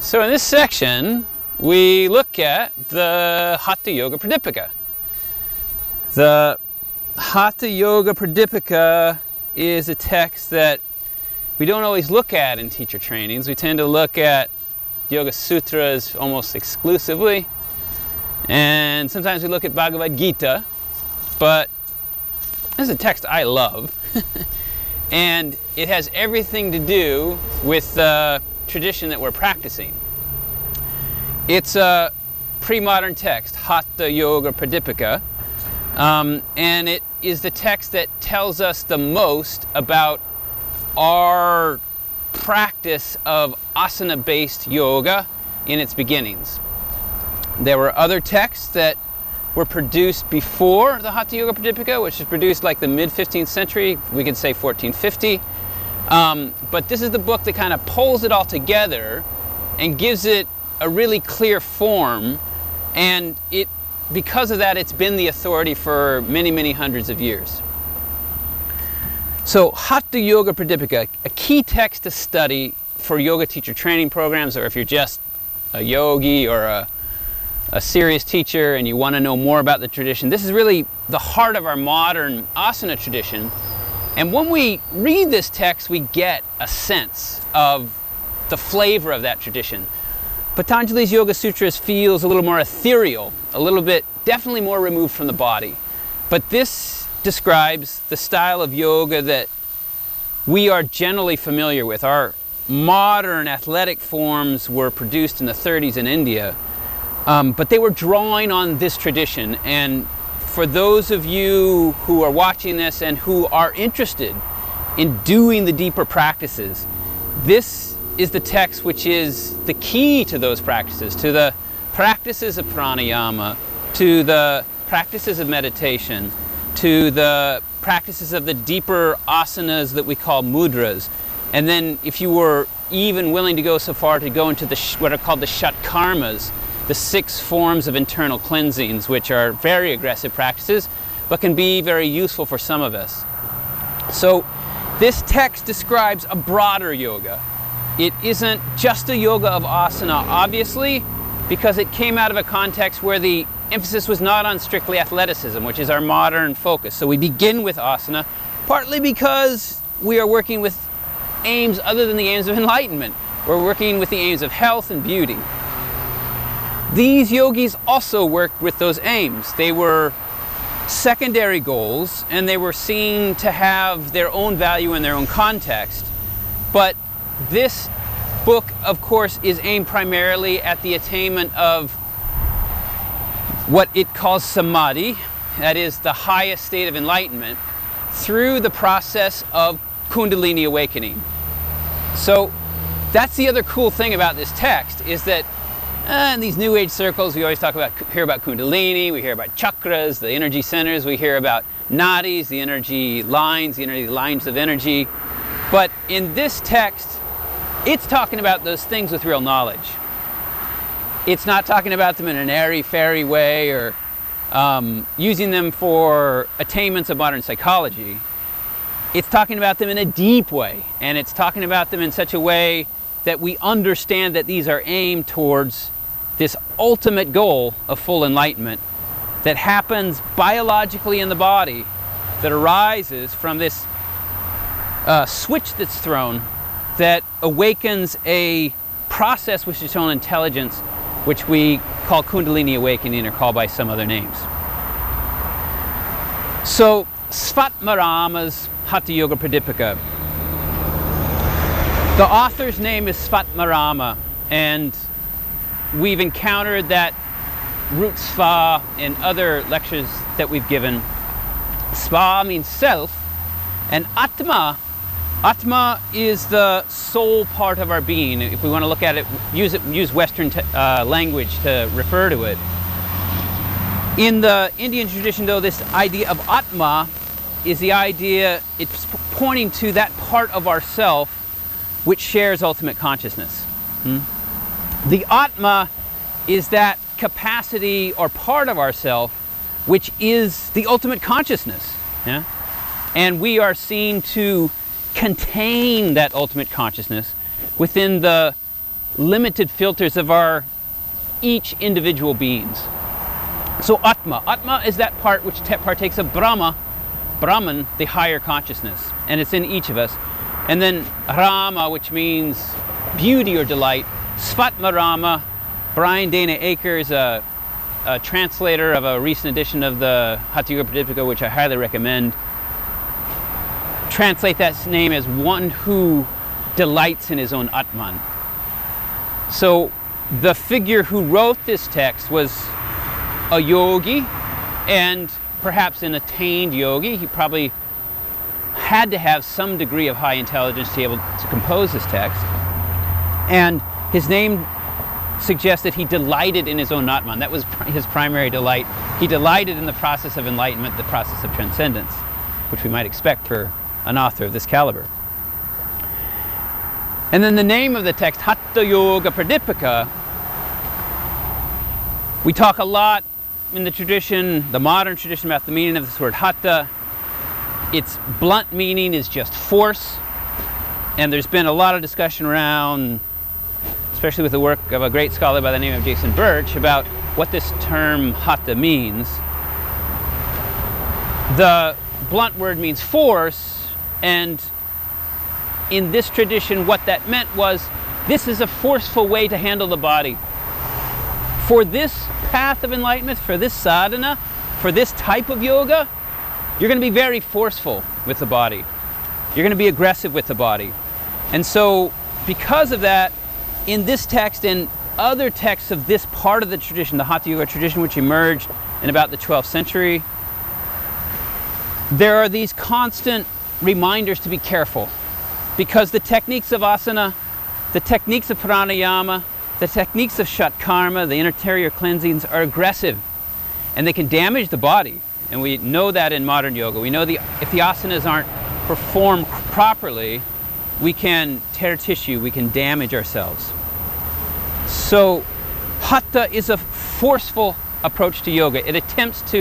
So in this section, we look at the Hatha Yoga Pradipika. The Hatha Yoga Pradipika is a text that we don't always look at in teacher trainings. We tend to look at Yoga Sutras almost exclusively, and sometimes we look at Bhagavad Gita, but this is a text I love, and it has everything to do with the tradition that we're practicing. It's a pre-modern text, Hatha Yoga Pradipika, and it is the text that tells us the most about our practice of asana-based yoga in its beginnings. There were other texts that were produced before the Hatha Yoga Pradipika, which was produced like the mid-15th century, we could say 1450. But this is the book that kind of pulls it all together and gives it a really clear form, and because of that, it's been the authority for many, many hundreds of years. So Hatha Yoga Pradipika, a key text to study for yoga teacher training programs, or if you're just a yogi or a serious teacher and you want to know more about the tradition. This is really the heart of our modern asana tradition. And when we read this text, we get a sense of the flavor of that tradition. Patanjali's Yoga Sutras feels a little more ethereal, a little bit, definitely more removed from the body. But this describes the style of yoga that we are generally familiar with. Our modern athletic forms were produced in the 30s in India, but they were drawing on this tradition. And for those of you who are watching this and who are interested in doing the deeper practices, this is the text which is the key to those practices, to the practices of pranayama, to the practices of meditation, to the practices of the deeper asanas that we call mudras. And then if you were even willing to go so far to go into what are called the shatkarmas, the 6 forms of internal cleansings, which are very aggressive practices, but can be very useful for some of us. So this text describes a broader yoga. It isn't just a yoga of asana, obviously, because it came out of a context where the emphasis was not on strictly athleticism, which is our modern focus. So we begin with asana, partly because we are working with aims other than the aims of enlightenment. We're working with the aims of health and beauty. These yogis also worked with those aims. They were secondary goals, and they were seen to have their own value in their own context. But this book, of course, is aimed primarily at the attainment of what it calls samadhi, that is the highest state of enlightenment, through the process of Kundalini awakening. So that's the other cool thing about this text, is that in these New Age circles, we always hear about Kundalini, we hear about chakras, the energy centers, we hear about nadis, the energy lines of energy. But in this text, it's talking about those things with real knowledge. It's not talking about them in an airy-fairy way or using them for attainments of modern psychology. It's talking about them in a deep way, and it's talking about them in such a way that we understand that these are aimed towards this ultimate goal of full enlightenment that happens biologically in the body, that arises from this switch that's thrown that awakens a process which is its own intelligence, which we call Kundalini awakening, or call by some other names. So Svatmarama's Hatha Yoga Pradipika. The author's name is Svatmarama, and we've encountered that root sva in other lectures that we've given. Sva means self, and Atma is the soul part of our being. If we want to look at it, use Western language to refer to it. In the Indian tradition, though, this idea of Atma is the idea, it's pointing to that part of ourself which shares ultimate consciousness. The Atma is that capacity or part of ourself which is the ultimate consciousness. Yeah? And we are seen to contain that ultimate consciousness within the limited filters of our each individual beings. So Atma is that part which partakes of Brahman, the higher consciousness, and it's in each of us. And then Rama, which means beauty or delight. Svatma Rama. Brian Dana Akers, a translator of a recent edition of the Hatha Yoga Pradipika, which I highly recommend, translate that name as one who delights in his own Atman. So the figure who wrote this text was a yogi, and perhaps an attained yogi. He probably had to have some degree of high intelligence to be able to compose this text. And his name suggests that he delighted in his own Atman. That was his primary delight. He delighted in the process of enlightenment, the process of transcendence, which we might expect for an author of this caliber. And then the name of the text, Hatha Yoga Pradipika, we talk a lot in the tradition, the modern tradition, about the meaning of this word Hatha. Its blunt meaning is just force, and there's been a lot of discussion around, especially with the work of a great scholar by the name of Jason Birch, about what this term Hatha means. The blunt word means force, and in this tradition what that meant was, this is a forceful way to handle the body. For this path of enlightenment, for this sadhana, for this type of yoga, you're going to be very forceful with the body. You're going to be aggressive with the body. And so because of that, in this text and other texts of this part of the tradition, the Hatha Yoga tradition, which emerged in about the 12th century, there are these constant reminders to be careful, because the techniques of asana, the techniques of pranayama, the techniques of shatkarma, the interior cleansings, are aggressive, and they can damage the body. And we know that in modern yoga. We know if the asanas aren't performed properly, we can tear tissue, we can damage ourselves. So Hatha is a forceful approach to yoga. It attempts to